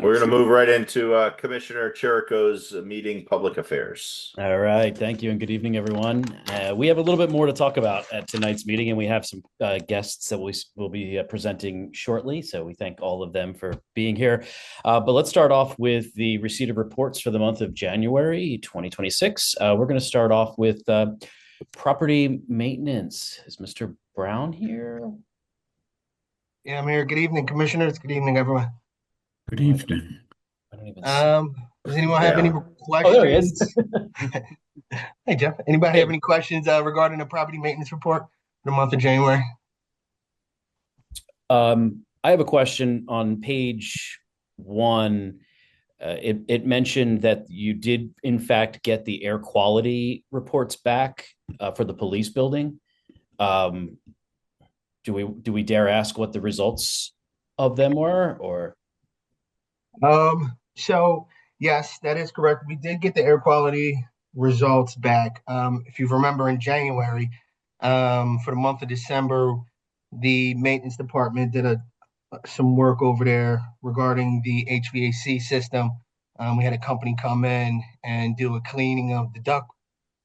We're going to move right into Commissioner Chirico's meeting public affairs. All right. Thank you and good evening, everyone. We have a little bit more to talk about at tonight's meeting, and we have some guests that we will be presenting shortly. So we thank all of them for being here. But let's start off with the receipt of reports for the month of January 2026. We're going to start off with property maintenance. Is Mr. Brown here? Yeah, I'm here. Good evening, commissioners. Good evening, everyone. Good evening. I don't even see. Does anyone have any Oh, there he is. questions? Hey, Jeff. Anybody have any questions regarding the property maintenance report for the month of January? I have a question on page 1. It mentioned that you did, in fact, get the air quality reports back for the police building. Do we dare ask what the results of them were, or? So yes, that is correct. We did get the air quality results back. If you remember in January, for the month of December, the maintenance department did some work over there regarding the HVAC system. We had a company come in and do a cleaning of the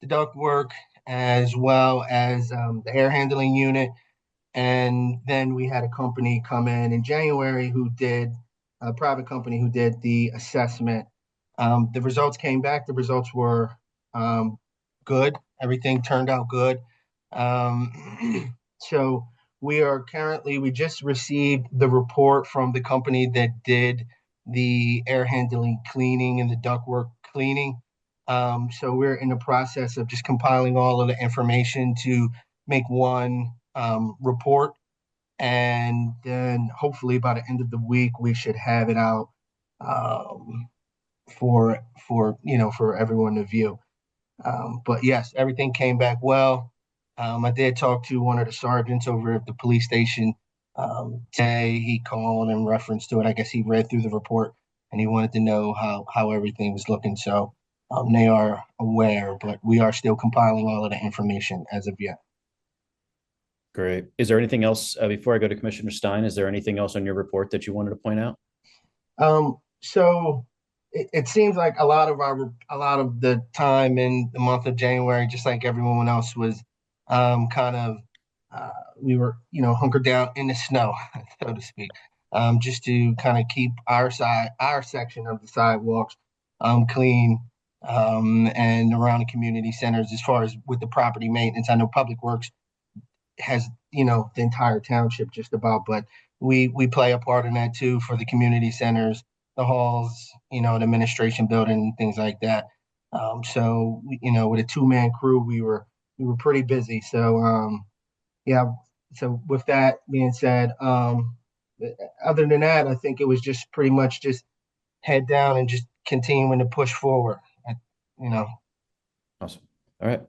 duct work, as well as the air handling unit. And then we had a company come in January who did a private company who did the assessment. The results came back. The results were good. Everything turned out good. So we just received the report from the company that did the air handling cleaning and the ductwork cleaning. So we're in the process of just compiling all of the information to make one report, and then hopefully by the end of the week we should have it out for everyone to view. But yes, everything came back well. I did talk to one of the sergeants over at the police station today. He called in reference to it. I guess he read through the report and he wanted to know how everything was looking. So they are aware, but we are still compiling all of the information as of yet. Great. Is there anything else before I go to Commissioner Stein? Is there anything else on your report that you wanted to point out? So it seems like a lot of the time in the month of January, just like everyone else was, we were hunkered down in the snow, so to speak, just to kind of keep our section of the sidewalks clean, and around the community centers. As far as with the property maintenance, I know Public Works has the entire township just about, but we play a part in that too for the community centers, the halls, the administration building, things like that. So with a 2-man crew, we were pretty busy. So yeah. So with that being said, other than that, I think it was just pretty much just head down and just continuing to push forward. Awesome. All right.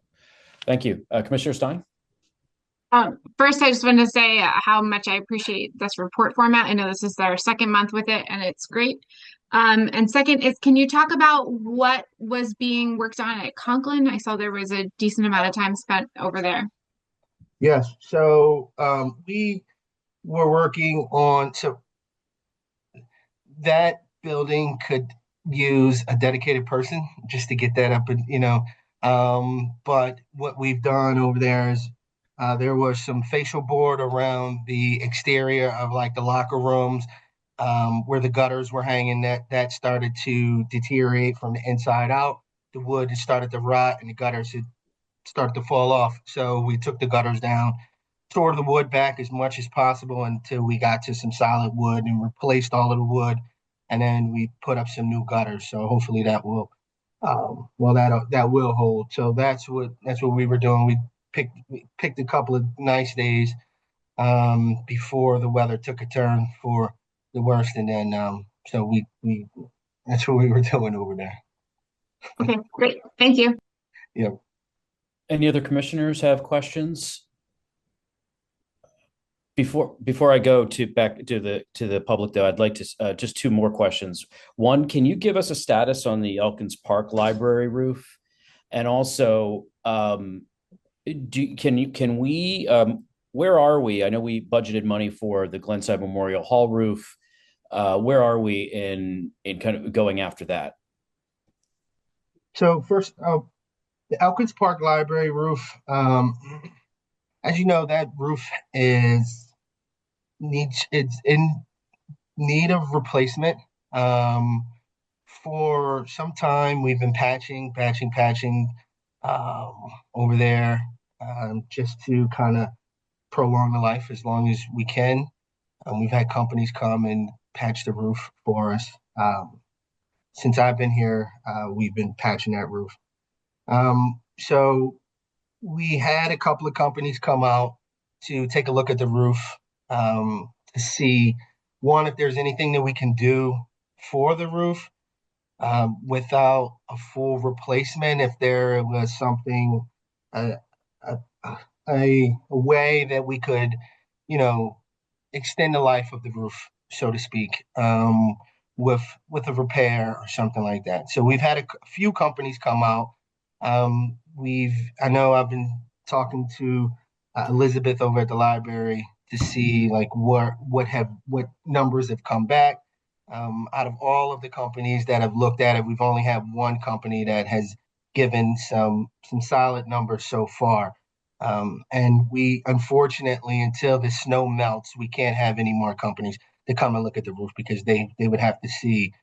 Thank you. Commissioner Stein? First, I just wanted to say how much I appreciate this report format. I know this is our second month with it, and it's great. And second is, can you talk about what was being worked on at Conklin? I saw there was a decent amount of time spent over there. Yes. So we were working on, so that building could use a dedicated person just to get that up, and but what we've done over there is there was some facial board around the exterior of like the locker rooms, where the gutters were hanging, that started to deteriorate from the inside out. The wood had started to rot and the gutters had started to fall off. So we took the gutters down, tore the wood back as much as possible until we got to some solid wood and replaced all of the wood. And then we put up some new gutters. So hopefully that will, that will hold. So that's what we were doing. We picked a couple of nice days before the weather took a turn for the worst, and then so we that's what we were doing over there. Okay, great. Thank you. Yeah. Any other commissioners have questions? Before I go back to the public, though, I'd like to just 2 more questions. One, can you give us a status on the Elkins Park Library roof? And also, can we where are we? I know we budgeted money for the Glenside Memorial Hall roof. Where are we in kind of going after that? So first, the Elkins Park Library roof. As you know, that roof is it's in need of replacement. Um, for some time, we've been patching over there, just to kind of prolong the life as long as we can. We've had companies come and patch the roof for us. Since I've been here, we've been patching that roof. So we had a couple of companies come out to take a look at the roof, to see, one, if there's anything that we can do for the roof, without a full replacement. If there was something, uh, a, a way that we could, you know, extend the life of the roof, so to speak, with a repair or something like that. So we've had a few companies come out. I know I've been talking to Elizabeth over at the library to see like what numbers have come back. Out of all of the companies that have looked at it, we've only had one company that has given some solid numbers so far. And we, unfortunately, until the snow melts, we can't have any more companies to come and look at the roof because they would have to see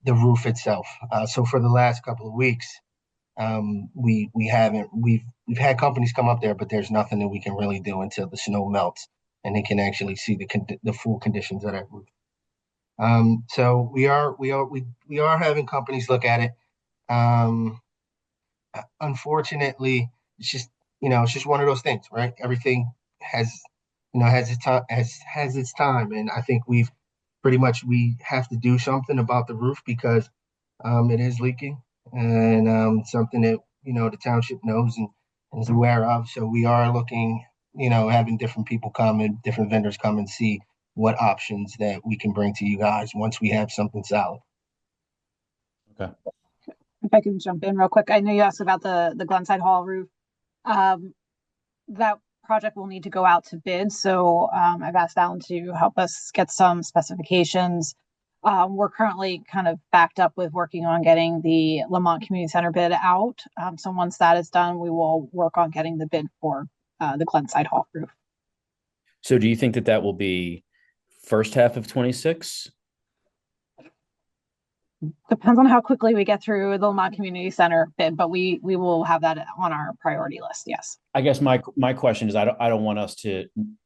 the roof itself. So for the last couple of weeks, we haven't we've had companies come up there, but there's nothing that we can really do until the snow melts and they can actually see the full conditions of that roof. So we are having companies look at it. Um, Unfortunately, it's just, it's just one of those things, right? Everything has, has its time, has its time, and I think we have to do something about the roof because it is leaking, and something that the township knows and is aware of. So we are looking, having different people come and different vendors come and see what options that we can bring to you guys once we have something solid. Okay. If I can jump in real quick, I know you asked about the Glenside Hall roof. That project will need to go out to bid, so I've asked Alan to help us get some specifications. We're currently kind of backed up with working on getting the Lamont Community Center bid out. So once that is done, we will work on getting the bid for the Glenside Hall roof. So do you think that will be first half of 26? Depends on how quickly we get through the Lamont Community Center bid, but we will have that on our priority list. Yes. I guess my question is I don't want us to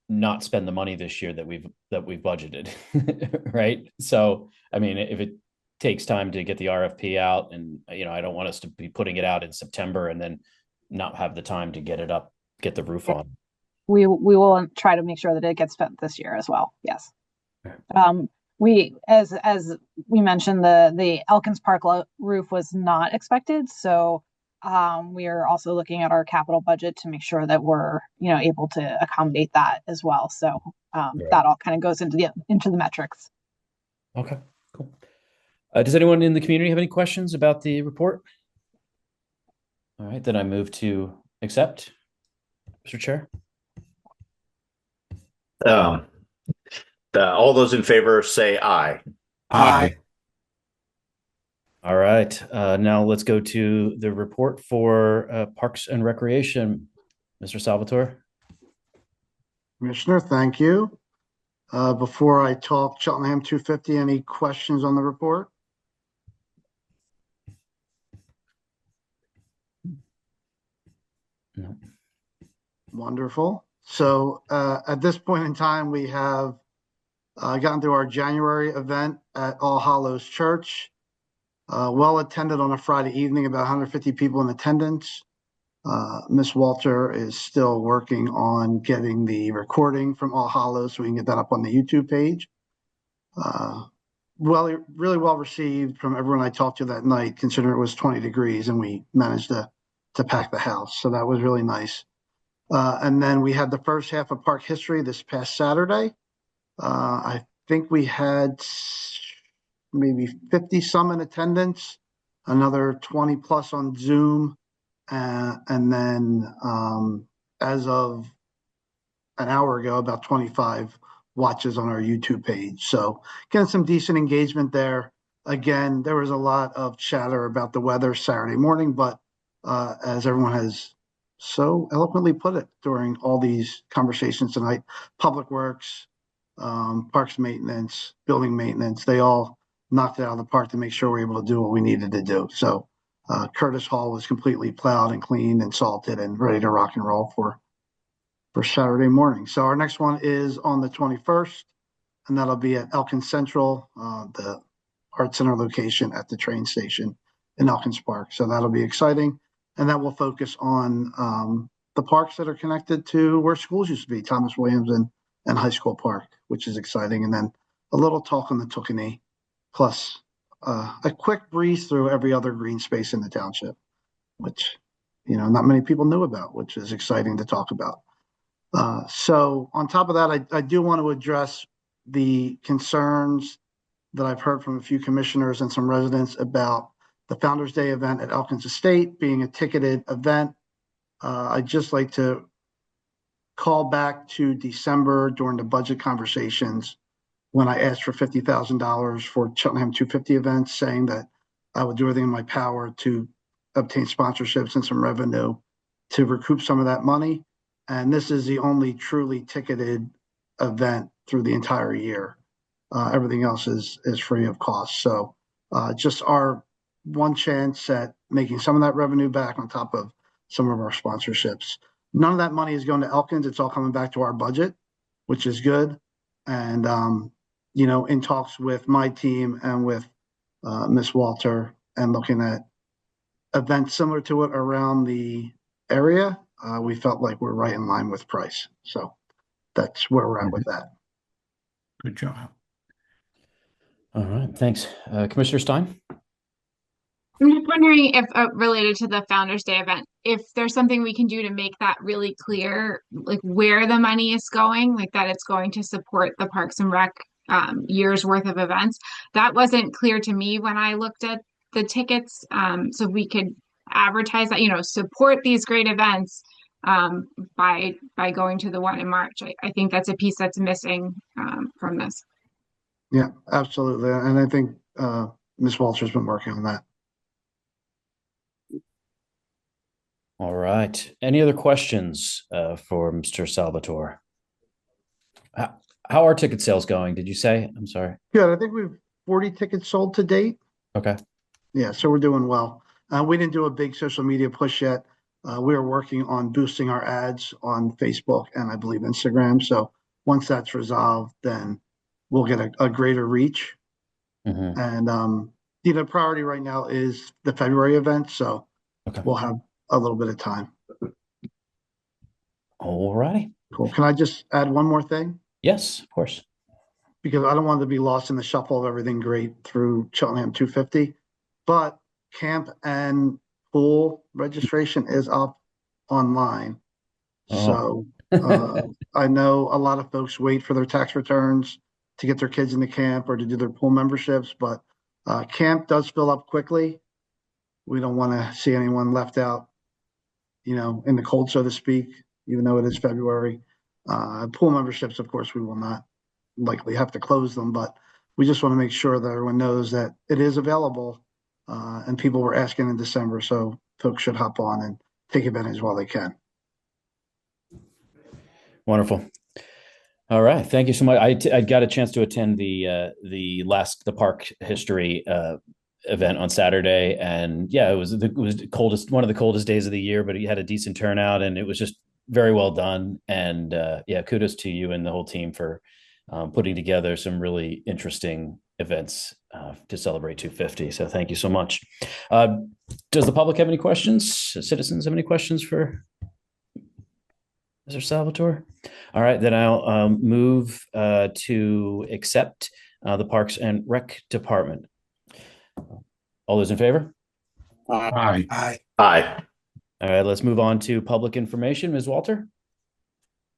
not spend the money this year that we've budgeted, right? So I mean, if it takes time to get the RFP out, and I don't want us to be putting it out in September and then not have the time to get it up, get the roof on. We will try to make sure that it gets spent this year as well. Yes. We, as we mentioned, the Elkins Park roof was not expected, so we are also looking at our capital budget to make sure that we're able to accommodate that as well. So that all kind of goes into the metrics. Okay, cool. Does anyone in the community have any questions about the report? All right, then I move to accept, Mr. Chair. All those in favor say aye. Aye. All right. Now let's go to the report for Parks and Recreation. Mr. Salvatore. Commissioner, thank you. Before I talk Cheltenham 250, any questions on the report? No. Wonderful. So at this point in time, we have gotten through our January event at All Hallows Church. Well attended on a Friday evening, about 150 people in attendance. Miss Walter is still working on getting the recording from All Hallows so we can get that up on the YouTube page. Really well received from everyone I talked to that night, considering it was 20 degrees and we managed to pack the house. So that was really nice. And then we had the first half of Park History this past Saturday. I think we had maybe 50 some in attendance, another 20 plus on Zoom. And then as of an hour ago, about 25 watches on our YouTube page. So getting some decent engagement there. Again, there was a lot of chatter about the weather Saturday morning, but as everyone has so eloquently put it during all these conversations tonight, Public Works, Parks Maintenance, Building Maintenance, they all knocked it out of the park to make sure we're able to do what we needed to do. So Curtis Hall was completely plowed and cleaned and salted and ready to rock and roll for Saturday morning. So our next one is on the 21st, and that'll be at Elkins Central, the Art Center location at the train station in Elkins Park. So that'll be exciting. And that will focus on the parks that are connected to where schools used to be, Thomas Williams and High School Park, which is exciting. And then a little talk on the Tookenny, plus a quick breeze through every other green space in the township, which, not many people knew about, which is exciting to talk about. So on top of that, I do want to address the concerns that I've heard from a few commissioners and some residents about the Founders Day event at Elkins Estate being a ticketed event. I'd just like to call back to December during the budget conversations when I asked for $50,000 for Cheltenham 250 events, saying that I would do everything in my power to obtain sponsorships and some revenue to recoup some of that money. And this is the only truly ticketed event through the entire year. Everything else is free of cost. So just our one chance at making some of that revenue back on top of some of our sponsorships. None of that money is going to Elkins. It's all coming back to our budget, which is good. And, in talks with my team and with Ms. Walter and looking at events similar to it around the area, we felt like we're right in line with price. So that's where we're at with that. Good job. All right, thanks. Commissioner Stein? I'm just wondering if, related to the Founders Day event, if there's something we can do to make that really clear, like where the money is going, like that it's going to support the Parks and Rec year's worth of events. That wasn't clear to me when I looked at the tickets. So we could advertise that, support these great events by going to the one in March. I think that's a piece that's missing from this. Yeah, absolutely. And I think Ms. Walter's been working on that. All right. Any other questions for Mr. Salvatore? How are ticket sales going? Did you say? I'm sorry. Good. I think we've 40 tickets sold to date. Okay. Yeah, so we're doing well. We didn't do a big social media push yet. We are working on boosting our ads on Facebook and I believe Instagram. So once that's resolved, then we'll get a greater reach. Mm-hmm. And the priority right now is the February event. So we'll have a little bit of time. All righty. Cool. Can I just add one more thing? Yes, of course. Because I don't want to be lost in the shuffle of everything great through Cheltenham 250. But camp and pool registration is up online. Oh. So I know a lot of folks wait for their tax returns to get their kids into camp or to do their pool memberships, but camp does fill up quickly. We don't want to see anyone left out, in the cold, so to speak, even though it is February. Pool memberships, of course, we will not likely have to close them, but we just want to make sure that everyone knows that it is available. And people were asking in December, so folks should hop on and take advantage while they can. Wonderful. All right. Thank you so much. I got a chance to attend the park history event on Saturday, and yeah, it was the coldest, one of the coldest days of the year, but he had a decent turnout, and it was just very well done. And yeah, kudos to you and the whole team for putting together some really interesting events to celebrate 250. So thank you so much. Does the public have any questions? Citizens have any questions for Mr. Salvatore? All right, then I'll move to accept the Parks and Rec Department. All those in favor? Aye. Aye. All right, let's move on to public information. Ms. Walter?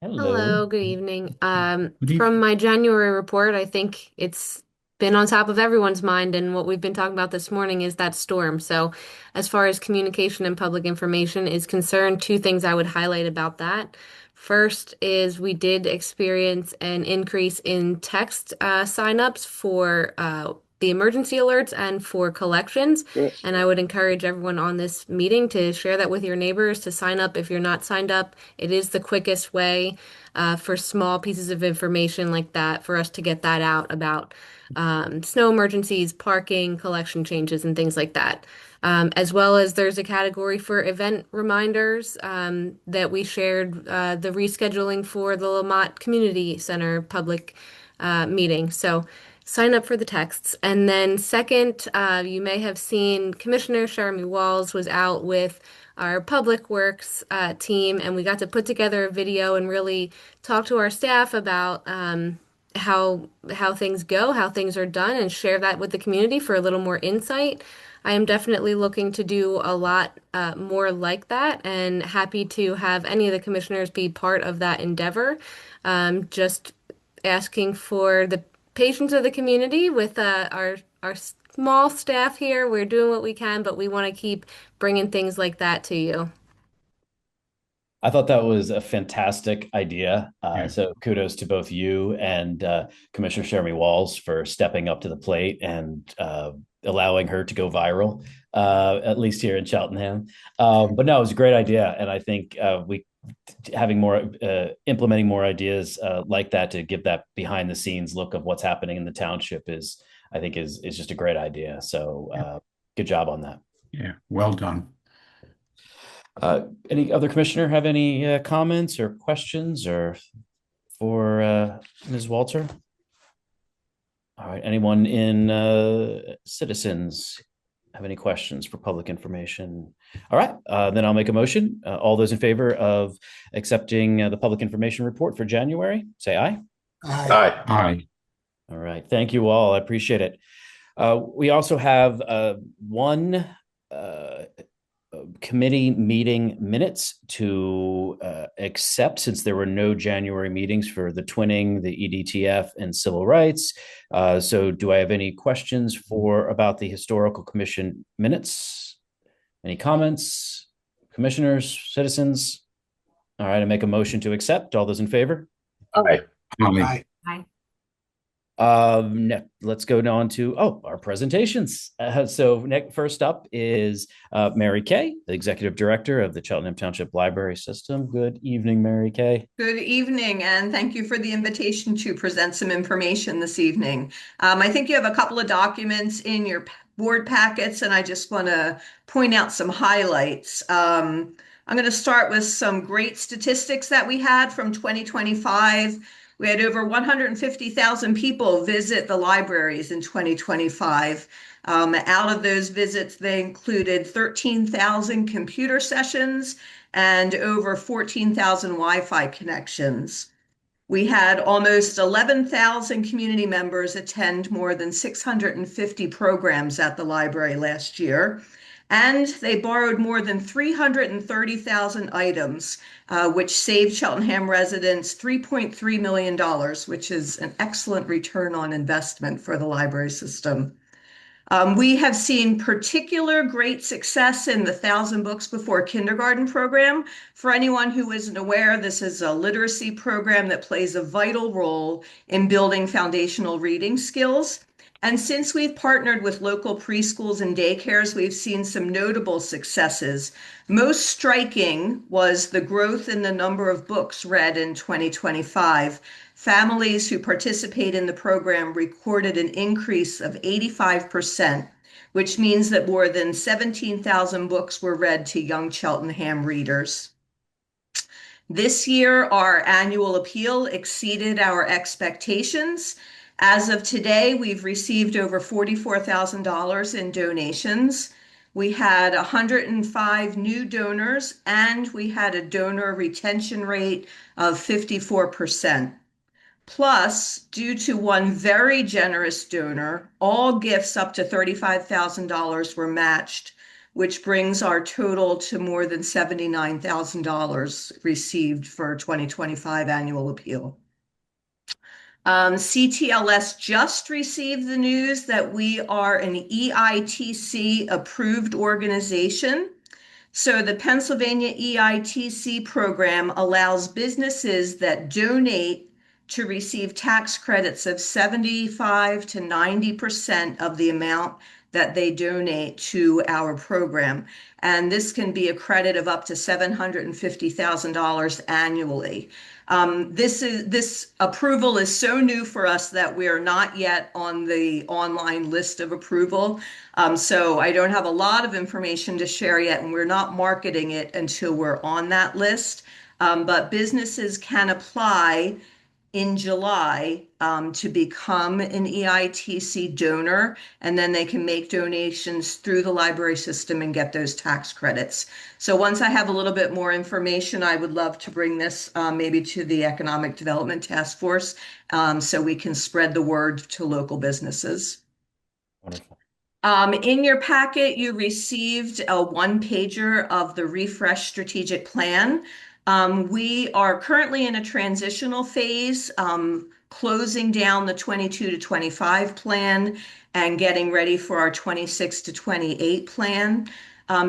Hello, good evening. evening. From my January report, I think it's been on top of everyone's mind, and what we've been talking about this morning is that storm. So as far as communication and public information is concerned, two things I would highlight about that. First is we did experience an increase in text signups for the emergency alerts and for collections. And I would encourage everyone on this meeting to share that with your neighbors, to sign up if you're not signed up. It is the quickest way for small pieces of information like that for us to get that out about snow emergencies, parking, collection changes, and things like that. As well as there's a category for event reminders that we shared the rescheduling for the Lamont Community Center public meeting. So sign up for the texts. And then second, you may have seen Commissioner Jeremy Walls was out with our Public Works team, and we got to put together a video and really talk to our staff about how things go, how things are done, and share that with the community for a little more insight. I am definitely looking to do a lot more like that, and happy to have any of the commissioners be part of that endeavor. Just asking for the patience of the community with our small staff here. We're doing what we can, but we want to keep bringing things like that to you. I thought that was a fantastic idea. Yeah. So kudos to both you and Commissioner Jeremy Walls for stepping up to the plate and allowing her to go viral, at least here in Cheltenham. But no, it was a great idea. And I think we having more, implementing more ideas like that to give that behind the scenes look of what's happening in the township is just a great idea. So good job on that. Yeah, well done. Any other commissioner have any comments or questions or for Ms. Walter? All right, anyone in citizens have any questions for public information? All right, then I'll make a motion. All those in favor of accepting the public information report for January, say aye. Aye. Aye. All right, thank you all. I appreciate it. We also have one committee meeting minutes to accept, since there were no January meetings for the twinning, the EDTF, and civil rights. So do I have any questions about the historical commission minutes? Any comments? Commissioners, citizens? All right, I make a motion to accept. All those in favor? Aye. Aye. Aye. Let's go on to our presentations. First up is Mary Kay, the Executive Director of the Cheltenham Township Library System. Good evening, Mary Kay. Good evening, and thank you for the invitation to present some information this evening. I think you have a couple of documents in your board packets, and I just want to point out some highlights. I'm going to start with some great statistics that we had from 2025. We had over 150,000 people visit the libraries in 2025. Out of those visits, they included 13,000 computer sessions and over 14,000 Wi-Fi connections. We had almost 11,000 community members attend more than 650 programs at the library last year. And they borrowed more than 330,000 items, which saved Cheltenham residents $3.3 million, which is an excellent return on investment for the library system. We have seen particular great success in the 1,000 Books Before Kindergarten program. For anyone who isn't aware, this is a literacy program that plays a vital role in building foundational reading skills. And since we've partnered with local preschools and daycares, we've seen some notable successes. Most striking was the growth in the number of books read in 2025. Families who participate in the program recorded an increase of 85%, which means that more than 17,000 books were read to young Cheltenham readers. This year, our annual appeal exceeded our expectations. As of today, we've received over $44,000 in donations. We had 105 new donors, and we had a donor retention rate of 54%. Plus, due to one very generous donor, all gifts up to $35,000 were matched, which brings our total to more than $79,000 received for 2025 annual appeal. CTLS just received the news that we are an EITC approved organization. So the Pennsylvania EITC program allows businesses that donate to receive tax credits of 75 to 90% of the amount that they donate to our program. And this can be a credit of up to $750,000 annually. This approval is so new for us that we are not yet on the online list of approval. So I don't have a lot of information to share yet, and we're not marketing it until we're on that list. But businesses can apply in July to become an EITC donor, and then they can make donations through the library system and get those tax credits. So once I have a little bit more information, I would love to bring this maybe to the Economic Development Task Force so we can spread the word to local businesses. Wonderful. In your packet, you received a one-pager of the Refresh Strategic Plan. We are currently in a transitional phase, closing down the 22 to 25 plan and getting ready for our 26 to 28 plan.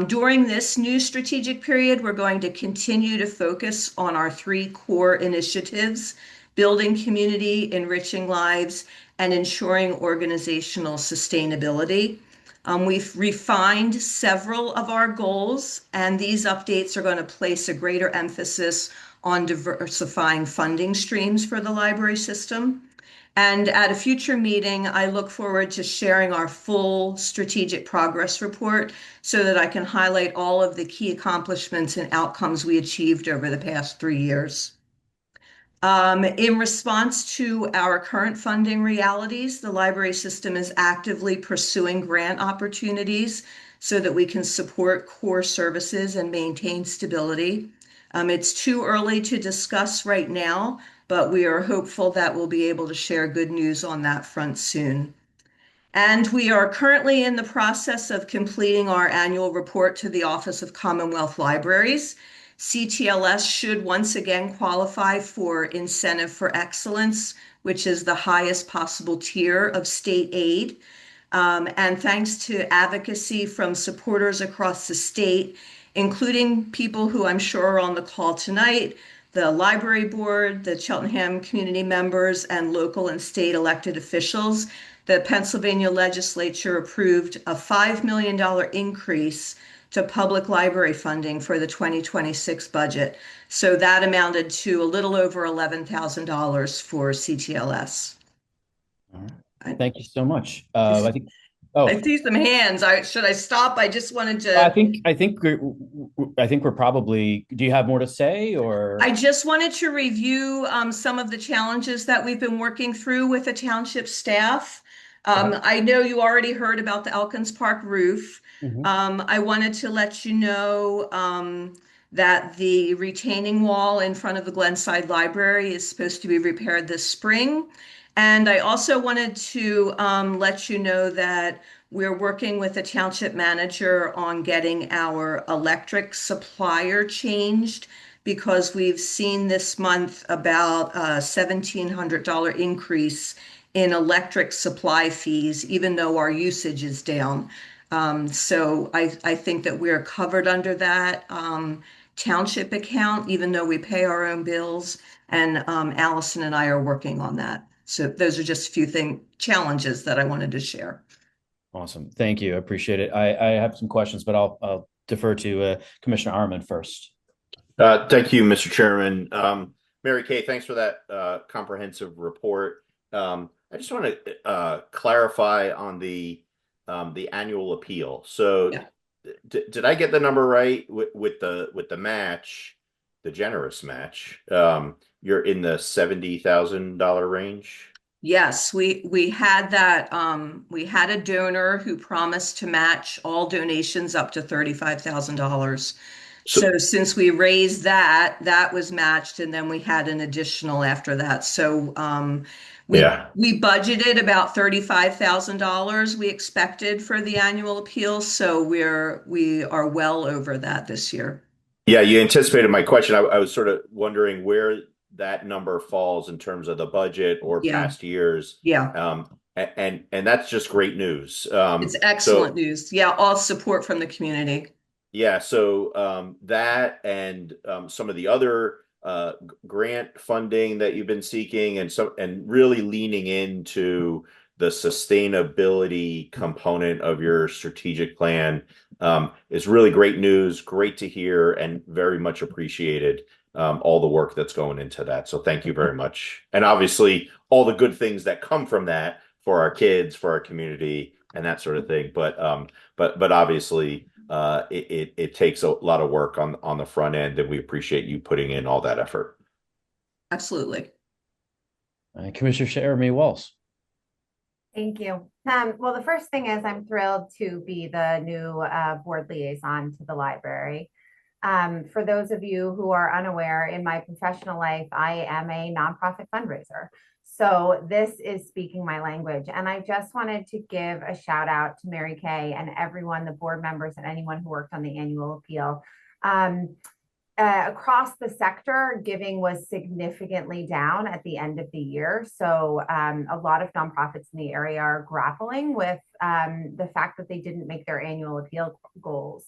During this new strategic period, we're going to continue to focus on our three core initiatives: building community, enriching lives, and ensuring organizational sustainability. We've refined several of our goals, and these updates are going to place a greater emphasis on diversifying funding streams for the library system. And at a future meeting, I look forward to sharing our full strategic progress report so that I can highlight all of the key accomplishments and outcomes we achieved over the past 3 years. In response to our current funding realities, the library system is actively pursuing grant opportunities so that we can support core services and maintain stability. It's too early to discuss right now, but we are hopeful that we'll be able to share good news on that front soon. And we are currently in the process of completing our annual report to the Office of Commonwealth Libraries. CTLS should once again qualify for Incentive for Excellence, which is the highest possible tier of state aid. And thanks to advocacy from supporters across the state, including people who I'm sure are on the call tonight, the library board, the Cheltenham community members, and local and state elected officials, the Pennsylvania legislature approved a $5 million increase to public library funding for the 2026 budget. So that amounted to a little over $11,000 for CTLS. All right. Thank you so much. I think. Oh, I see some hands. Should I stop? I just wanted to. I think we're probably. Do you have more to say, or? I just wanted to review some of the challenges that we've been working through with the township staff. I know you already heard about the Elkins Park roof. I wanted to let you know that the retaining wall in front of the Glenside Library is supposed to be repaired this spring. And I also wanted to let you know that we're working with the township manager on getting our electric supplier changed, because we've seen this month about a $1,700 increase in electric supply fees, even though our usage is down. So I think that we're covered under that township account, even though we pay our own bills. And Allison and I are working on that. So those are just a few challenges that I wanted to share. Awesome. Thank you. I appreciate it. I have some questions, but I'll defer to Commissioner Arman first. Thank you, Mr. Chairman. Mary Kay, thanks for that comprehensive report. I just want to clarify on the annual appeal. So Yeah. Did I get the number right with the match, the generous match? You're in the $70,000 range? Yes, we had that. We had a donor who promised to match all donations up to $35,000. So since we raised that was matched, and then we had an additional after that. So we budgeted about $35,000 we expected for the annual appeal. So we are well over that this year. Yeah, you anticipated my question. I was sort of wondering where that number falls in terms of the budget or past years. Yeah. And that's just great news. It's excellent news. Yeah, all support from the community. Yeah, so that and some of the other grant funding that you've been seeking, and really leaning into the sustainability component of your strategic plan is really great news. Great to hear, and very much appreciated all the work that's going into that. So thank you very much, and obviously all the good things that come from that for our kids, for our community, and that sort of thing. But obviously it takes a lot of work on the front end, and we appreciate you putting in all that effort. Absolutely. Commissioner Jeremy Walls. Thank you. Well, the first thing is I'm thrilled to be the new board liaison to the library. For those of you who are unaware, in my professional life, I am a nonprofit fundraiser. So this is speaking my language. And I just wanted to give a shout out to Mary Kay and everyone, the board members and anyone who worked on the annual appeal. Across the sector, giving was significantly down at the end of the year. So a lot of nonprofits in the area are grappling with the fact that they didn't make their annual appeal goals.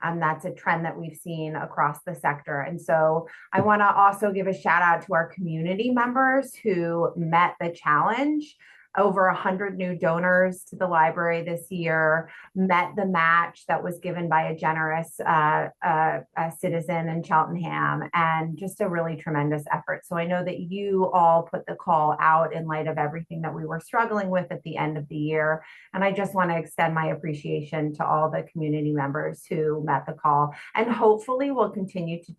That's a trend that we've seen across the sector. And so I want to also give a shout out to our community members who met the challenge. Over 100 new donors to the library this year, met the match that was given by a generous citizen in Cheltenham, and just a really tremendous effort. So I know that you all put the call out in light of everything that we were struggling with at the end of the year. And I just want to extend my appreciation to all the community members who met the call, and hopefully will continue to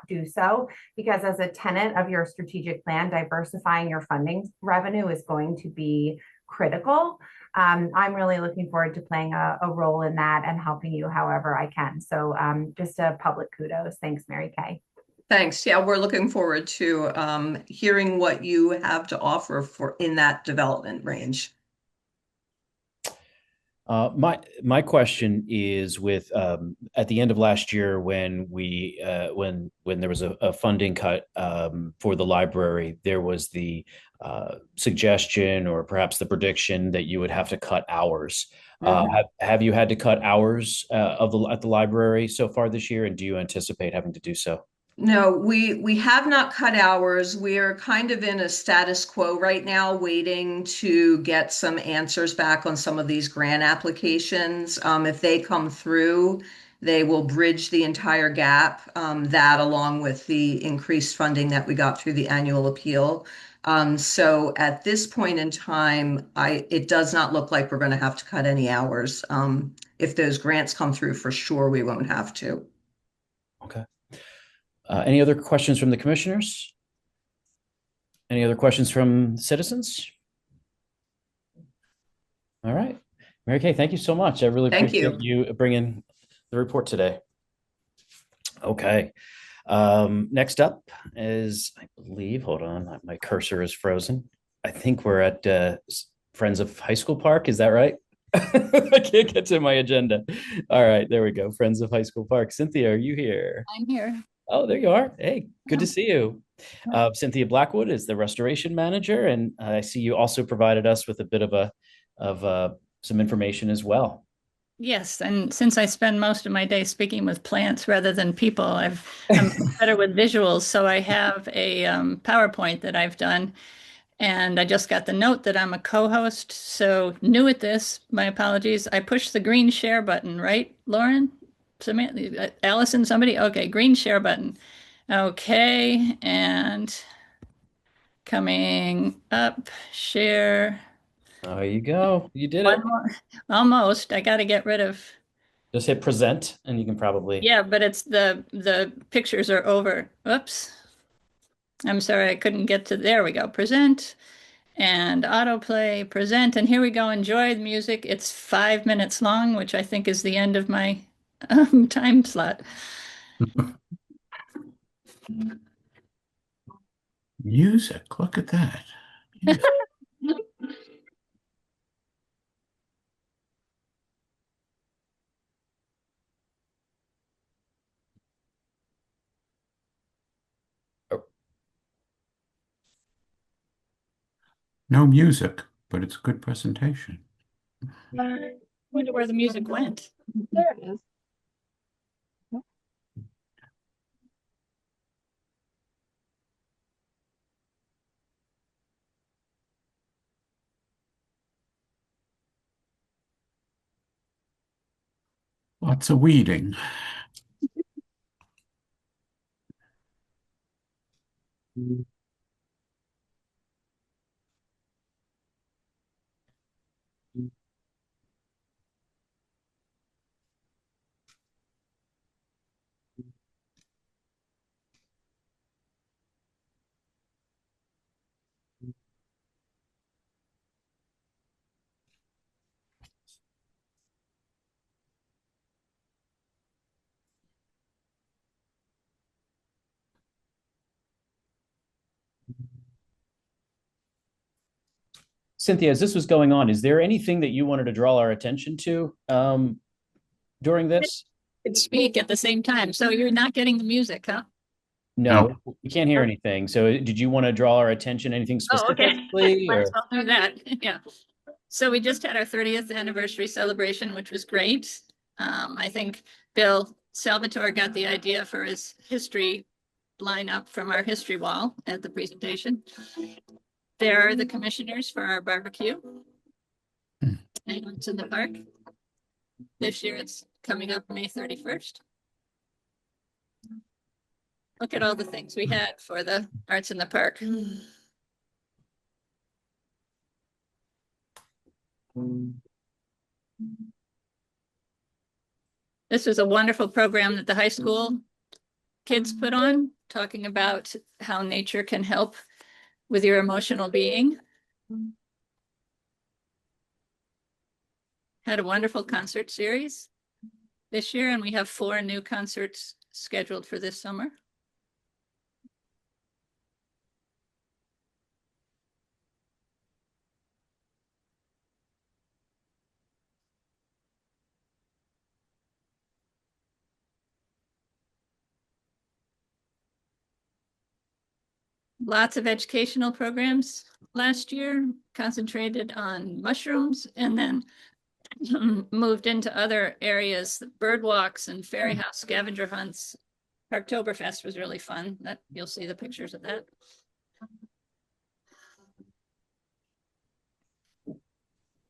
do so, because as a tenet of your strategic plan, diversifying your funding revenue is going to be critical. I'm really looking forward to playing a role in that and helping you however I can. So just a public kudos. Thanks, Mary Kay. Thanks. Yeah, we're looking forward to hearing what you have to offer for in that development range. My question is with at the end of last year, when we when there was a funding cut for the library, there was the suggestion or perhaps the prediction that you would have to cut hours. Have you had to cut hours at the library so far this year, and do you anticipate having to do so? No, we have not cut hours. We're kind of in a status quo right now, waiting to get some answers back on some of these grant applications. If they come through, they will bridge the entire gap, that along with the increased funding that we got through the annual appeal. So at this point in time, it does not look like we're going to have to cut any hours. If those grants come through, for sure, we won't have to. Okay. Any other questions from the commissioners? Any other questions from citizens? All right. Mary Kay, thank you so much. I really appreciate you bringing the report today. Okay. Next up is, I believe, hold on, my cursor is frozen. I think we're at Friends of High School Park. Is that right? I can't get to my agenda. All right, there we go. Friends of High School Park. Cynthia, are you here? I'm here. Oh, there you are. Hey, good to see you. Cynthia Blackwood is the restoration manager, and I see you also provided us with a bit of some information as well. Yes, and since I spend most of my day speaking with plants rather than people, I'm better with visuals. So I have a PowerPoint that I've done, and I just got the note that I'm a co-host. So new at this, my apologies. I pushed the green share button, right, Lauren? Samantha, Allison, somebody? Okay, green share button. Okay, and coming up, share. There you go. You did it. Almost. I got to get rid of. Just hit present, and you can probably. Yeah, but it's the pictures are over. Oops. I'm sorry, I couldn't get to. There we go. Present and autoplay. Present, and here we go. Enjoy the music. It's 5 minutes long, which I think is the end of my time slot. Music, look at that. No music, but it's a good presentation. I wonder where the music went. There it is. Lots of weeding. Cynthia, as this was going on, is there anything that you wanted to draw our attention to during this? Could speak at the same time. So you're not getting the music, huh? No, we can't hear anything. So did you want to draw our attention anything Oh, okay. specifically? Might Or? as well do that. Yeah. So we just had our 30th anniversary celebration, which was great. I think Bill Salvatore got the idea for his history lineup from our history wall at the presentation. There are the commissioners for our barbecue. And it's in the park. This year it's coming up May 31st. Look at all the things we had for the Arts in the Park. This was a wonderful program that the high school kids put on, talking about how nature can help with your emotional being. Had a wonderful concert series this year, and we have 4 new concerts scheduled for this summer. Lots of educational programs last year, concentrated on mushrooms, and then moved into other areas, bird walks and fairy house scavenger hunts. Parktoberfest was really fun. That you'll see the pictures of that.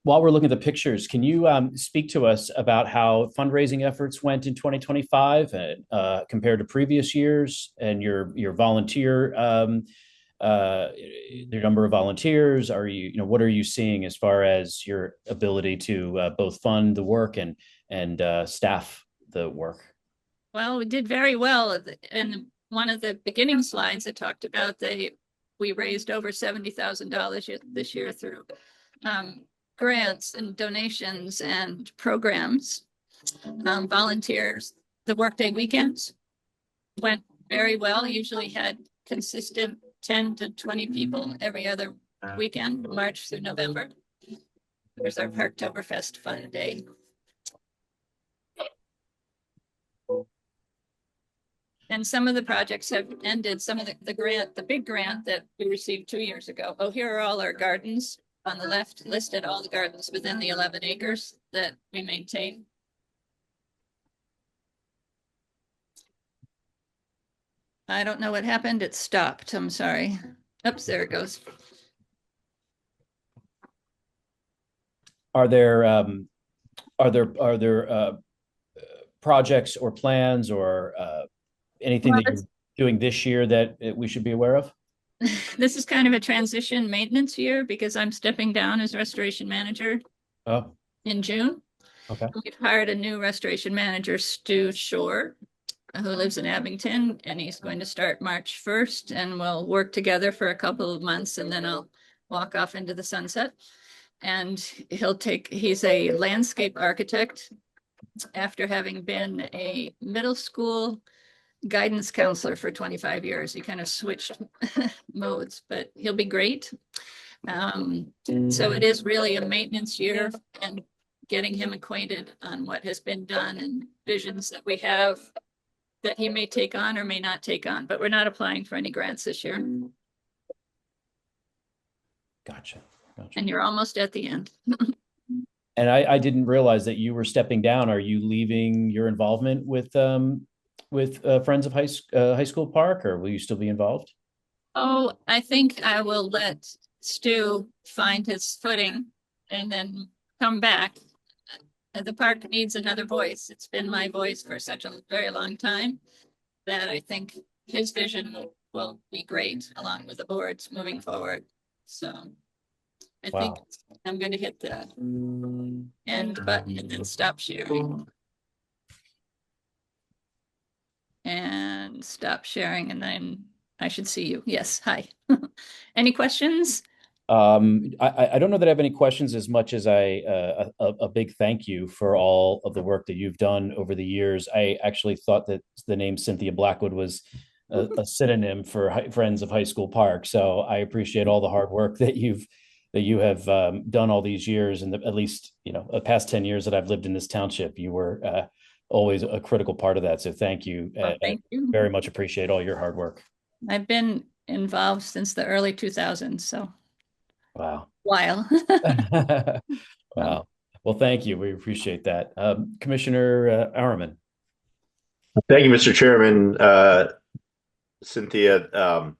While we're looking at the pictures, can you speak to us about how fundraising efforts went in 2025 compared to previous years, and your volunteer, your number of volunteers? Are you, what are you seeing as far as your ability to both fund the work and staff the work? Well, we did very well. In one of the beginning slides, it talked about we raised over $70,000 this year through grants and donations and programs. Volunteers, the workday weekends went very well. Usually had consistent 10 to 20 people every other weekend, March through November. There's our Parktoberfest fun day. And some of the projects have ended. Some of the big grant that we received 2 years ago. Oh, here are all our gardens. On the left, listed all the gardens within the 11 acres that we maintain. I don't know what happened. It stopped. I'm sorry. Oops, there it goes. Are there projects or plans or anything that you're doing this year that we should be aware of? This is kind of a transition maintenance year because I'm stepping down as restoration manager in June. Okay. We've hired a new restoration manager, Stu Shore, who lives in Abington, and he's going to start March 1st, and we'll work together for a couple of months, and then I'll walk off into the sunset. And he's a landscape architect after having been a middle school guidance counselor for 25 years. He kind of switched modes, but he'll be great. So it is really a maintenance year and getting him acquainted on what has been done and visions that we have that he may take on or may not take on, but we're not applying for any grants this year. Gotcha. And you're almost at the end. And I didn't realize that you were stepping down. Are you leaving your involvement with Friends of High School Park, or will you still be involved? Oh, I think I will let Stu find his footing and then come back. the park needs another voice. It's been my voice for such a very long time that I think his vision will be great along with the board's moving forward. So I think Wow. I'm going to hit the end button and then stop sharing. And stop sharing, and then I should see you. Yes, hi. Any questions? I don't know that I have any questions as much as a big thank you for all of the work that you've done over the years. I actually thought that the name Cynthia Blackwood was a synonym for Friends of High School Park. So I appreciate all the hard work that you have done all these years, and at least the past 10 years that I've lived in this township. You were always a critical part of that. So thank you. Well, thank you. Very much appreciate all your hard work. I've been involved since the early 2000s, so. Wow. While. Wow. Well, thank you. We appreciate that. Commissioner Araman. Thank you, Mr. Chairman. Cynthia,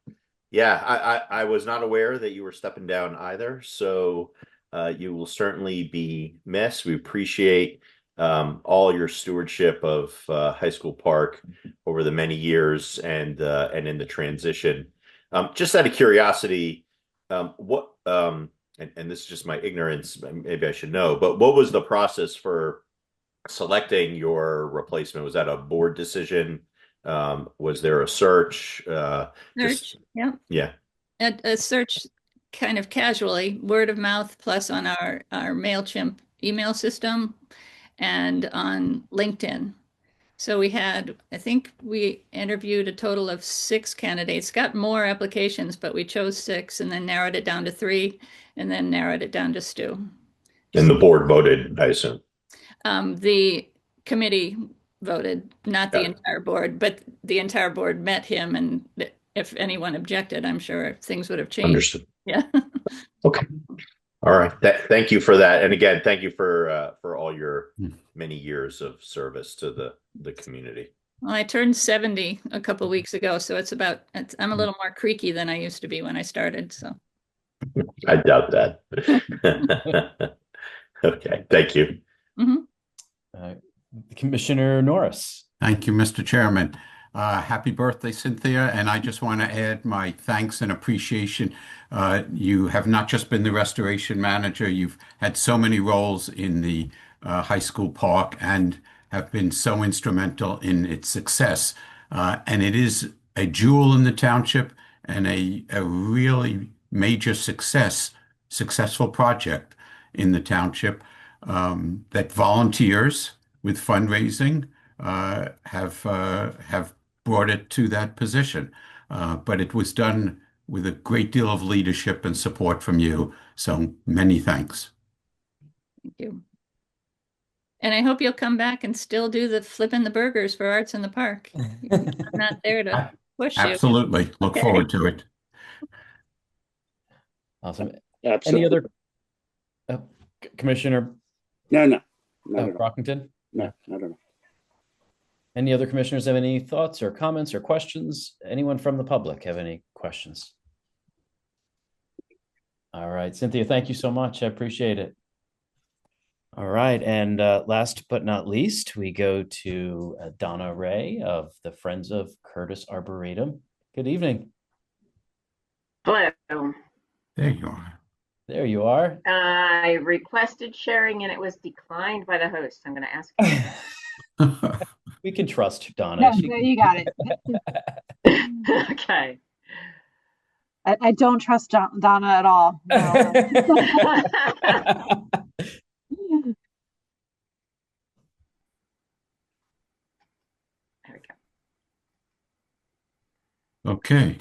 yeah, I was not aware that you were stepping down either. So you will certainly be missed. We appreciate all your stewardship of High School Park over the many years and in the transition. Just out of curiosity, what and this is just my ignorance, maybe I should know, but what was the process for selecting your replacement? Was that a board decision? Was there a search? Search, yeah. Yeah. A search kind of casually, word of mouth, plus on our MailChimp email system and on LinkedIn. So I think we interviewed a total of 6 candidates, got more applications, but we chose 6 and then narrowed it down to 3 and then narrowed it down to Stu. And the board voted, I assume. The committee voted, not the entire board, but the entire board met him, and if anyone objected, I'm sure things would have changed. Understood. Yeah. Okay. All right. Thank you for that. And again, thank you for all your many years of service to the community. Well, I turned 70 a couple of weeks ago, so I'm a little more creaky than I used to be when I started. So I doubt that. Okay. Thank you. Commissioner Norris. Thank you, Mr. Chairman. Happy birthday, Cynthia. And I just want to add my thanks and appreciation. You have not just been the restoration manager, you've had so many roles in the high school park and have been so instrumental in its success. And it is a jewel in the township and a really major successful project in the township that volunteers with fundraising have brought it to that position. But it was done with a great deal of leadership and support from you. So many thanks. Thank you. And I hope you'll come back and still do the flipping the burgers for Arts in the Park. I'm not there to push you. Absolutely. Look forward to it. Awesome. Absolutely. Any other Commissioner? No. Brockington? No, I don't know. Any other commissioners have any thoughts or comments or questions? Anyone from the public have any questions? All right, Cynthia, thank you so much. I appreciate it. All right, and last but not least, we go to Donna Ray of the Friends of Curtis Arboretum. Good evening. Hello. There you are. There you are. I requested sharing and it was declined by the host. I'm going to ask you. We can trust Donna. No, you got it. Okay. I don't trust Donna at all. No. There we go. Okay.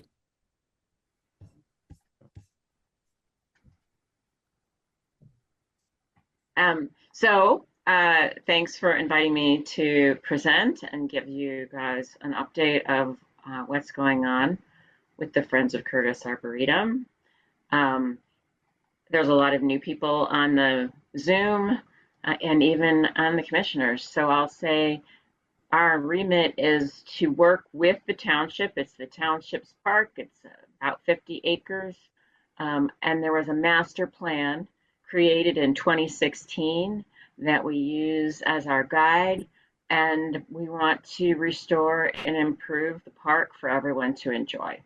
Thanks for inviting me to present and give you guys an update of what's going on with the Friends of Curtis Arboretum. There's a lot of new people on the Zoom and even on the commissioners. So I'll say our remit is to work with the township. It's the township's park. It's about 50 acres. And there was a master plan created in 2016 that we use as our guide, and we want to restore and improve the park for everyone to enjoy.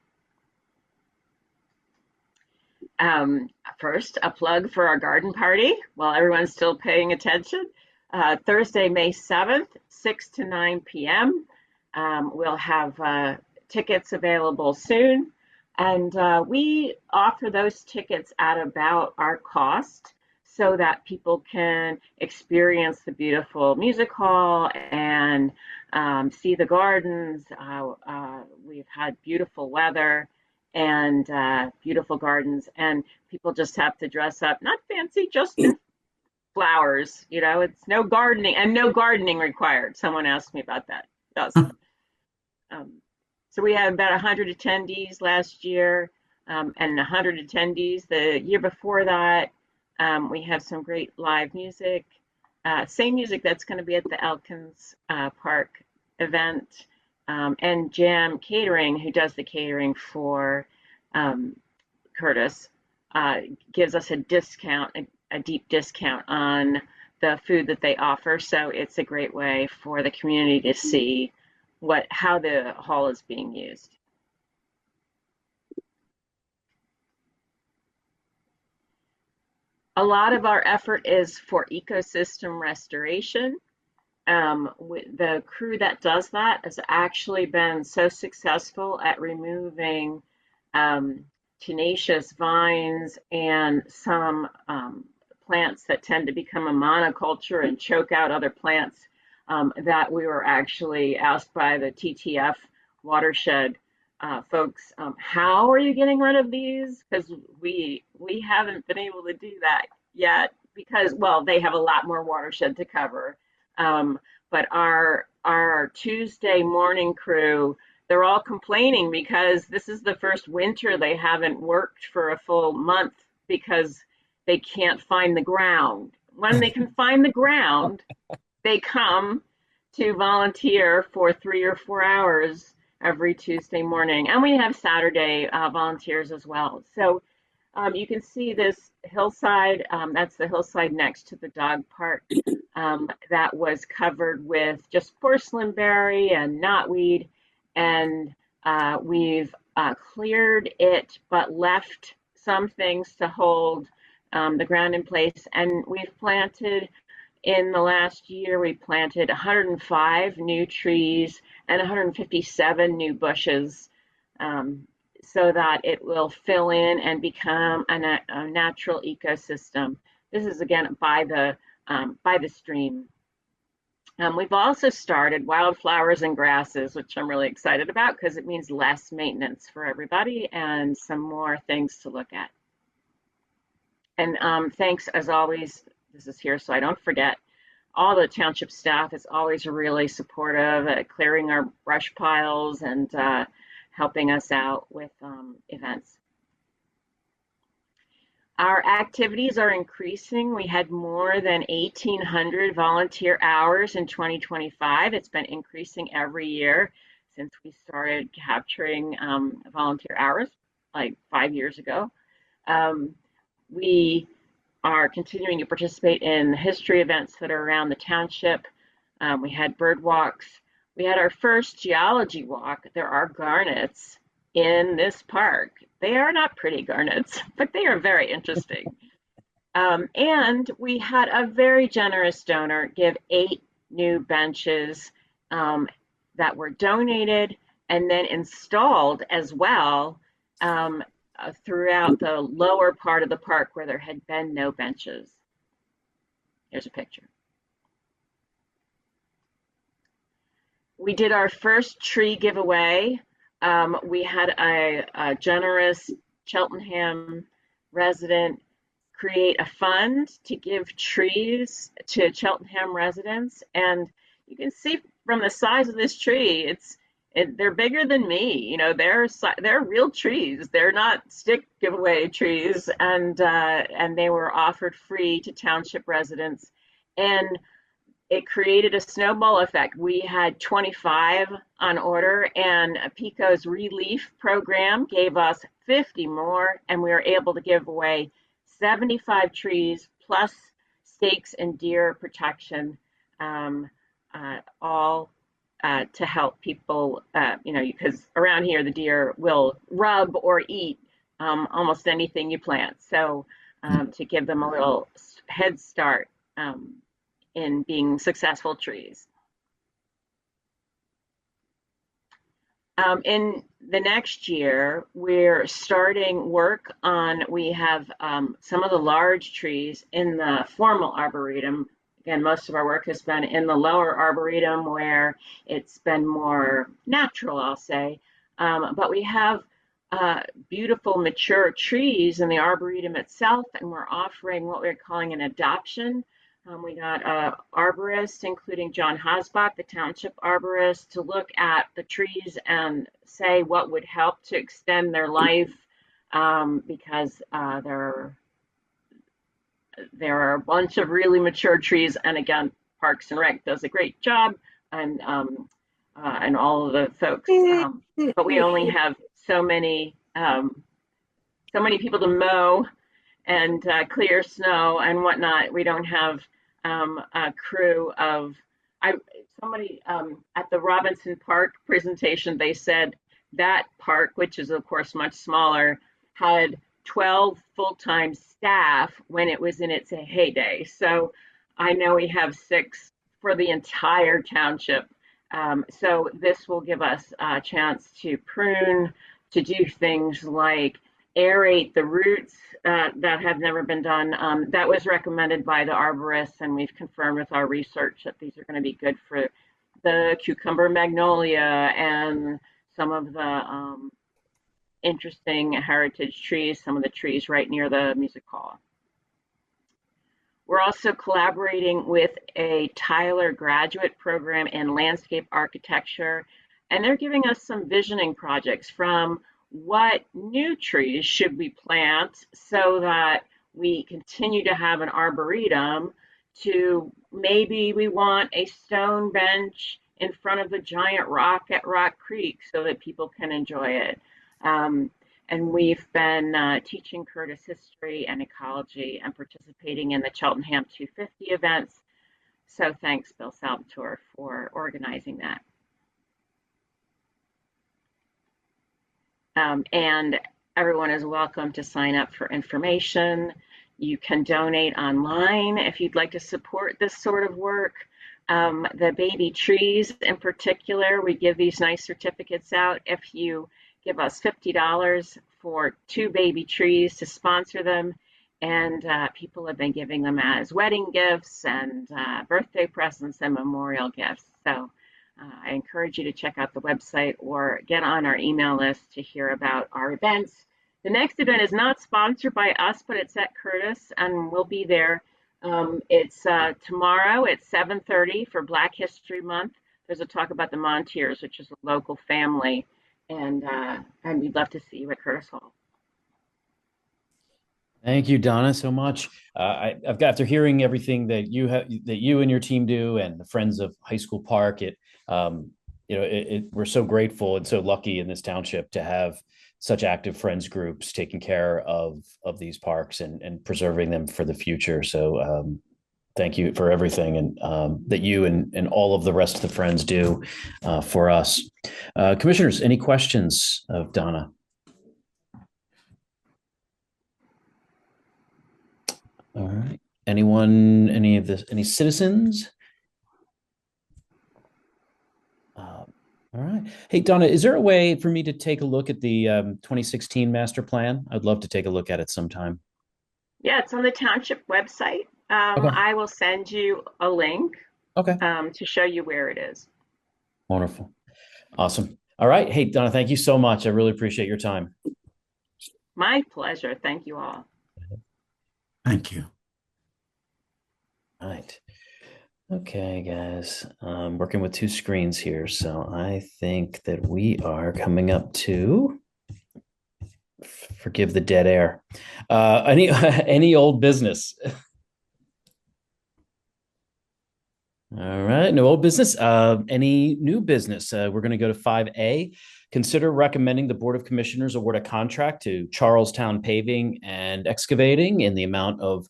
First, a plug for our garden party while everyone's still paying attention. Thursday, May 7th, 6 to 9 p.m. We'll have tickets available soon. And we offer those tickets at about our cost so that people can experience the beautiful music hall and see the gardens. We've had beautiful weather and beautiful gardens, and people just have to dress up, not fancy, just in flowers. You know, it's no gardening and no gardening required. Someone asked me about that. Yes. So we had about 100 attendees last year, and 100 attendees the year before that. We have some great live music, same music that's going to be at the Elkins Park event, and Jam Catering, who does the catering for Curtis, gives us a discount, a deep discount on the food that they offer. So it's a great way for the community to see how the hall is being used. A lot of our effort is for ecosystem restoration. The crew that does that has actually been so successful at removing tenacious vines and some plants that tend to become a monoculture and choke out other plants, that we were actually asked by the TTF watershed folks, how are you getting rid of these? Because we haven't been able to do that yet because, well, they have a lot more watershed to cover. But our Tuesday morning crew, they're all complaining because this is the first winter they haven't worked for a full month because they can't find the ground. When they can find the ground, they come to volunteer for 3 or 4 hours every Tuesday morning. And we have Saturday volunteers as well. So you can see this hillside, that's the hillside next to the dog park, that was covered with just porcelain berry and knotweed. And we've cleared it, but left some things to hold the ground in place. And we've planted, in the last year, we planted 105 new trees and 157 new bushes, so that it will fill in and become a natural ecosystem. This is again by the stream. We've also started wildflowers and grasses, which I'm really excited about because it means less maintenance for everybody and some more things to look at. And thanks, as always, this is here so I don't forget, all the township staff is always really supportive at clearing our brush piles and helping us out with events. Our activities are increasing. We had more than 1,800 volunteer hours in 2025. It's been increasing every year since we started capturing volunteer hours like 5 years ago. We are continuing to participate in history events that are around the township. We had bird walks. We had our first geology walk. There are garnets in this park. They are not pretty garnets, but they are very interesting. And we had a very generous donor give 8 new benches that were donated and then installed as well throughout the lower part of the park where there had been no benches. Here's a picture. We did our first tree giveaway. We had a generous Cheltenham resident create a fund to give trees to Cheltenham residents. And you can see from the size of this tree, they're bigger than me. You know, they're real trees. They're not stick giveaway trees, and they were offered free to township residents, and it created a snowball effect. We had 25 on order, and PICO's relief program gave us 50 more, and we were able to give away 75 trees plus stakes and deer protection, all to help people, because around here the deer will rub or eat almost anything you plant. So to give them a little head start in being successful trees. In the next year, we're starting work on, we have some of the large trees in the formal arboretum. Again, most of our work has been in the lower arboretum where it's been more natural, I'll say. But we have beautiful mature trees in the arboretum itself, and we're offering what we're calling an adoption. We got an arborist, including John Hosbach, the township arborist, to look at the trees and say what would help to extend their life, because there are a bunch of really mature trees, and again, Parks and Rec does a great job, and all of the folks, but we only have so many people to mow and clear snow and whatnot. We don't have a crew of, somebody at the Robinson Park presentation, they said that park, which is of course much smaller, had 12 full-time staff when it was in its heyday. So I know we have 6 for the entire township. So this will give us a chance to prune, to do things like aerate the roots that have never been done. That was recommended by the arborists, and we've confirmed with our research that these are going to be good for the cucumber magnolia and some of the interesting heritage trees, some of the trees right near the music hall. We're also collaborating with a Tyler graduate program in landscape architecture, and they're giving us some visioning projects from what new trees should we plant so that we continue to have an arboretum, to maybe we want a stone bench in front of the giant rock at Rock Creek so that people can enjoy it. And we've been teaching Curtis history and ecology and participating in the Cheltenham 250 events. So thanks, Bill Salvatore, for organizing that. And everyone is welcome to sign up for information. You can donate online if you'd like to support this sort of work. The baby trees in particular, we give these nice certificates out if you give us $50 for 2 baby trees to sponsor them. And people have been giving them as wedding gifts and birthday presents and memorial gifts. So I encourage you to check out the website or get on our email list to hear about our events. The next event is not sponsored by us, but it's at Curtis, and we'll be there. It's tomorrow at 7:30 for Black History Month. There's a talk about the Montiers, which is a local family, and we'd love to see you at Curtis Hall. Thank you, Donna, so much. I've got, after hearing everything that you and your team do, and the Friends of High School Park, we're so grateful and so lucky in this township to have such active friends groups taking care of these parks and preserving them for the future. So thank you for everything and that you and all of the rest of the friends do for us. Commissioners, any questions of Donna? All right. Anyone, any citizens? All right. Hey, Donna, is there a way for me to take a look at the 2016 master plan? I'd love to take a look at it sometime. Yeah, it's on the township website. Okay. I will send you a link to show you where it is. Wonderful. Awesome. All right. Hey, Donna, thank you so much. I really appreciate your time. My pleasure. Thank you all. Thank you. All right. Okay, guys, working with 2 screens here. So I think that we are coming up to, forgive the dead air, any old business. All right, no old business. Any new business? We're going to go to 5A. Consider recommending the Board of Commissioners award a contract to Charlestown Paving and Excavating in the amount of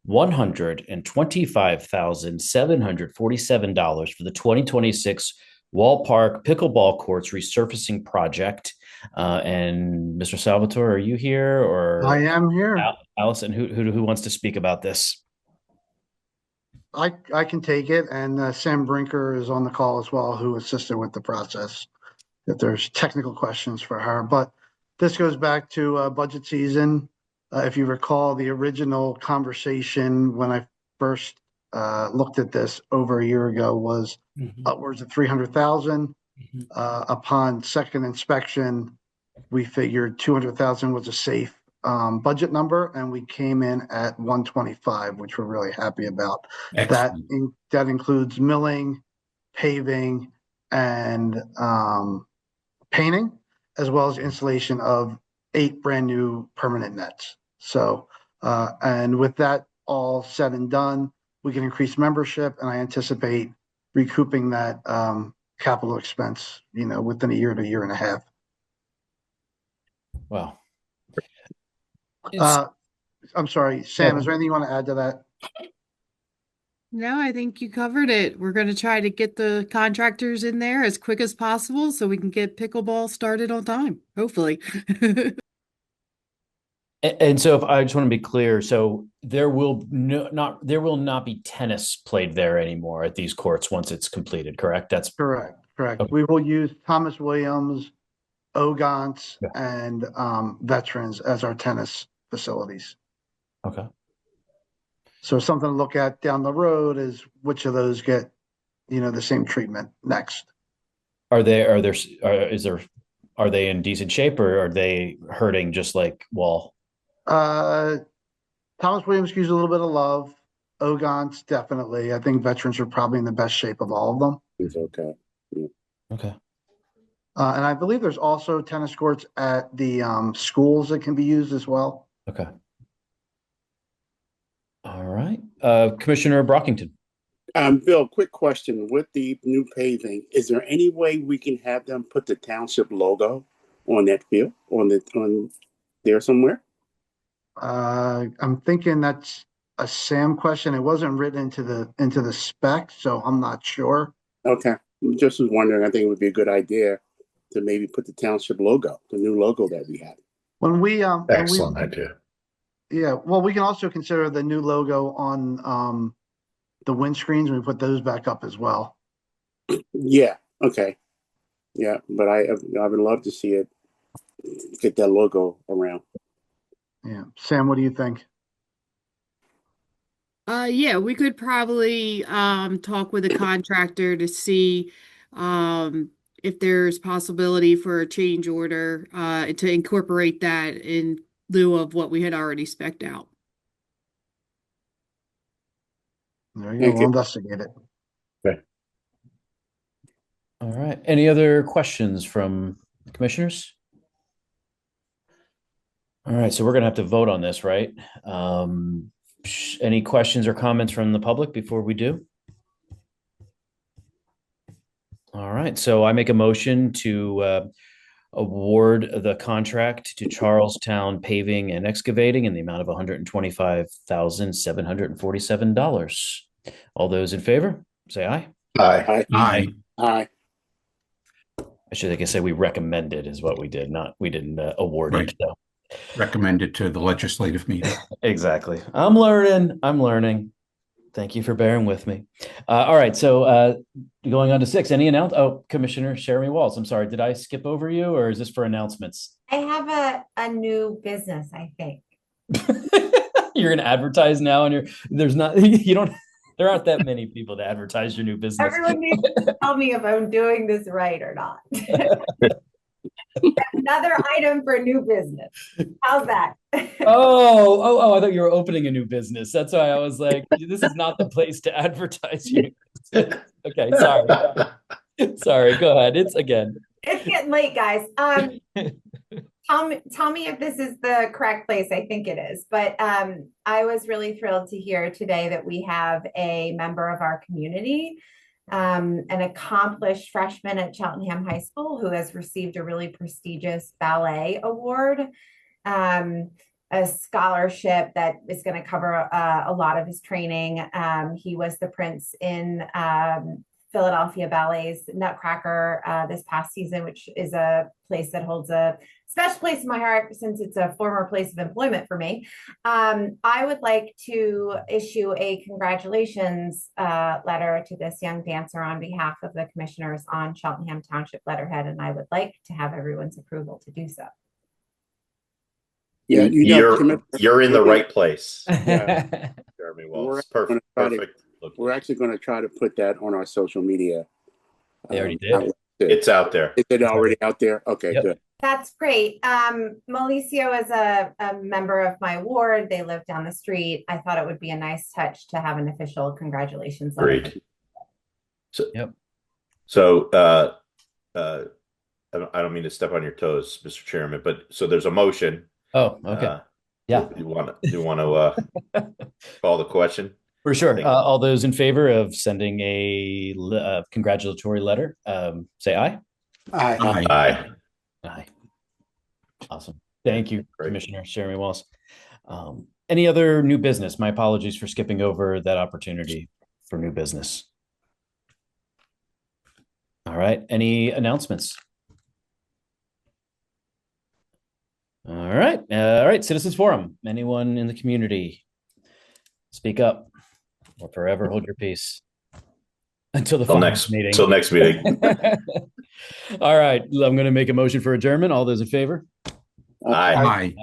$125,747 for the 2026 Wall Park Pickleball Courts Resurfacing Project. And Mr. Salvatore, are you here, or I am here. Allison? Who wants to speak about this? I can take it, and Sam Brinker is on the call as well, who assisted with the process, if there's technical questions for her. But this goes back to budget season. If you recall, the original conversation when I first looked at this over a year ago was upwards of 300,000. Upon second inspection, we figured 200,000 was a safe budget number, and we came in at 125, which we're really happy about. Excellent. That includes milling, paving, and painting, as well as installation of 8 brand new permanent nets. So, and with that all said and done, we can increase membership, and I anticipate recouping that capital expense, within a year to year and a half. Wow. I'm sorry, Sam, is there anything you want to add to that? No, I think you covered it. We're going to try to get the contractors in there as quick as possible so we can get pickleball started on time, hopefully. And so, if I just want to be clear, so there will not be tennis played there anymore at these courts once it's completed, correct? That's Correct. Okay. We will use Thomas Williams, Ogons, and Veterans as our tennis facilities. Okay. So something to look at down the road is which of those get, the same treatment next. Are they in decent shape, or are they hurting just like Wall? Thomas Williams gives a little bit of love. Ogons, definitely. I think Veterans are probably in the best shape of all of them. It's okay. Yeah. Okay. And I believe there's also tennis courts at the schools that can be used as well. Okay. All right. Commissioner Brockington. Bill, quick question. With the new paving, is there any way we can have them put the township logo on that field, on there somewhere? I'm thinking that's a Sam question. It wasn't written into the spec, so I'm not sure. Okay. Just was wondering, I think it would be a good idea to maybe put the township logo, the new logo that we have. Excellent idea. Yeah, well, we can also consider the new logo on the windscreens, and we put those back up as well. Yeah. Okay. Yeah, but I would love to see it, get that logo around. Yeah, Sam, what do you think? Yeah, we could probably talk with a contractor to see if there's possibility for a change order to incorporate that in lieu of what we had already spec'd out. There you go. We'll investigate it. Okay. All right. Any other questions from the commissioners? All right, so we're gonna have to vote on this, right? Any questions or comments from the public before we do? All right, so I make a motion to award the contract to Charlestown Paving and Excavating in the amount of $125,747. All those in favor, say aye. Aye. Aye. Aye. I should, like I said, we recommended is what we did, we didn't award Right. it. So. Recommended to the legislative meeting. Exactly. I'm learning. Thank you for bearing with me. All right. So going on to 6, any Commissioner Jeremy Walls. I'm sorry. Did I skip over you, or is this for announcements? I have a new business, I think. You're going to advertise now, and there aren't that many people to advertise your new business. Everyone needs to tell me if I'm doing this right or not. Another item for new business. How's that? Oh, I thought you were opening a new business. That's why I was like, this is not the place to advertise you. Okay, sorry. Sorry, go ahead. It's getting late, guys. Tell me if this is the correct place. I think it is. But I was really thrilled to hear today that we have a member of our community, an accomplished freshman at Cheltenham High School who has received a really prestigious ballet award. a scholarship that is going to cover a lot of his training. He was the prince in Philadelphia Ballet's Nutcracker this past season, which is a place that holds a special place in my heart since it's a former place of employment for me. I would like to issue a congratulations letter to this young dancer on behalf of the commissioners on Cheltenham Township letterhead, and I would like to have everyone's approval to do so. Yeah, you're in the right place. Yeah. Jeremy Walls. Perfect. We're actually going to try to put that on our social media. They already did. It's out there. Is it already out there? Okay, Yep. good. That's great. Malicio is a member of my ward. They live down the street. I thought it would be a nice touch to have an official congratulations letter. Great. So, I don't mean to step on your toes, Mr. Chairman, but so there's a motion. Oh, okay. Yeah. You want to call the question? For sure. All those in favor of sending a congratulatory letter, say aye. Aye. Aye. Aye. Awesome. Thank you, Commissioner Jeremy Walls. Any other new business? My apologies for skipping over that opportunity for new business. All right. Any announcements? All right. All right. Citizens Forum. Anyone in the community? Speak up or forever hold your peace until the next meeting. Till next meeting. All right. I'm going to make a motion for adjournment. All those in favor? Aye. Aye.